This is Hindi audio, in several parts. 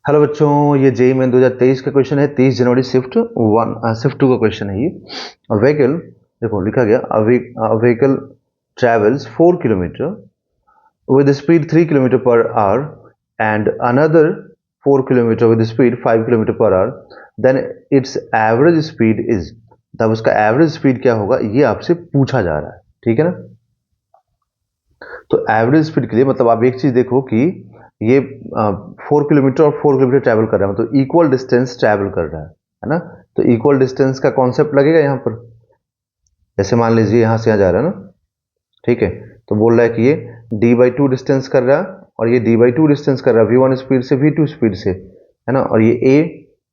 हेलो बच्चों, ये जेई मेन 2023 का क्वेश्चन है। 30 जनवरी शिफ्ट टू का क्वेश्चन है ये। व्हीकल, देखो लिखा गया vehicle travels 4 kilometer with speed 3 kilometer per hour and another 4 kilometer with speed 5 kilometer per hour, then it's average speed is. तब उसका एवरेज स्पीड क्या होगा ये आपसे पूछा जा रहा है, ठीक है ना। तो एवरेज स्पीड के लिए मतलब आप एक चीज देखो कि ये 4 किलोमीटर और 4 किलोमीटर ट्रैवल कर रहा है, मतलब इक्वल डिस्टेंस ट्रैवल कर रहा है ना। तो इक्वल डिस्टेंस का कॉन्सेप्ट लगेगा यहाँ पर। जैसे मान लीजिए यहाँ से यहाँ जा रहा है ना, ठीक है। तो बोल रहा है कि ये d/2 डिस्टेंस कर रहा है और ये d/2 डिस्टेंस कर रहा है v1 स्पीड से v2 स्पीड से, है ना। और ये a,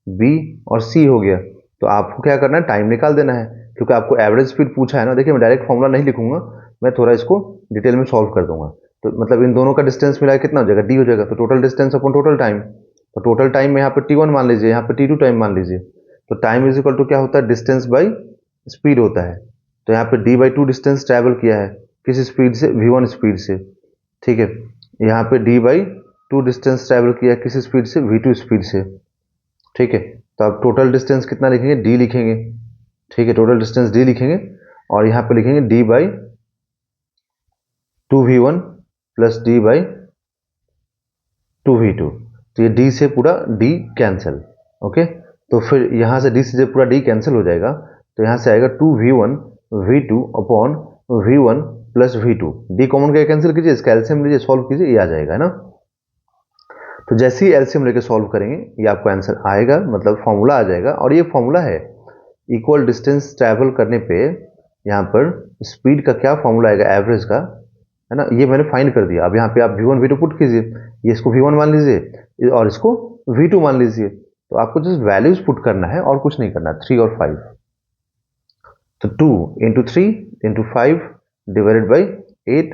b और c हो गया। तो आपको क्या करना है, टाइम निकाल देना है, क्योंकि आपको एवरेज स्पीड पूछा है ना। देखिए मैं डायरेक्ट फॉर्मूला नहीं लिखूंगा, मैं थोड़ा इसको डिटेल में सॉल्व कर दूंगा। तो मतलब इन दोनों का डिस्टेंस मिला कितना हो जाएगा, d हो जाएगा। तो total distance upon total time, तो टोटल टाइम में यहाँ पर t1 मान लीजिए, यहाँ पर t2 टाइम मान लीजिए। तो टाइम इज इक्वल टू क्या होता है, डिस्टेंस बाई स्पीड होता है। तो यहाँ पे d/2 डिस्टेंस ट्रैवल किया है किस स्पीड से, v1 स्पीड से, ठीक है। यहाँ पे d/2 डिस्टेंस ट्रैवल किया किस स्पीड से, v2 स्पीड से, ठीक है। तो आप टोटल डिस्टेंस कितना लिखेंगे, d लिखेंगे, ठीक है। टोटल डिस्टेंस d लिखेंगे और यहाँ पे लिखेंगे d/2v1 प्लस d/2v2। तो ये d से पूरा d कैंसिल, ओके। तो फिर यहाँ से d से पूरा d कैंसिल हो जाएगा। तो यहाँ से आएगा 2v1 v2 upon v1 plus v2। d common का कैंसिल कीजिए, इसका एलसीएम लीजिए, सॉल्व कीजिए, ये आ जाएगा, है ना। तो जैसे ही एलसीएम लेके सॉल्व करेंगे ये आपको आंसर आएगा, मतलब फॉर्मूला आ जाएगा। और ये फॉर्मूला है इक्वल डिस्टेंस ट्रैवल करने पे यहाँ पर स्पीड का क्या फॉर्मूला आएगा, एवरेज का, है ना। ये मैंने फाइंड कर दिया। अब यहाँ पे आप v1 v2 पुट कीजिए, ये इसको v1 मान लीजिए और इसको v2 मान लीजिए। तो आपको जस्ट वैल्यूज पुट करना है और कुछ नहीं करना, 3 और 5। तो 2 इंटू 3 इंटू 5 डिवाइडेड बाई 8,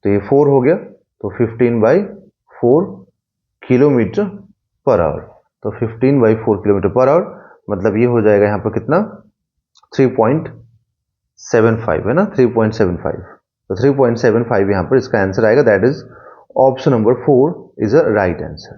तो ये 4 हो गया। तो 15/4 किलोमीटर पर आवर। तो 15/4 किलोमीटर पर आवर मतलब ये हो जाएगा यहाँ पर कितना, 3.75, है ना, 3.75। तो 3.75 यहाँ पर इसका आंसर आएगा। That is option number 4 is a right answer.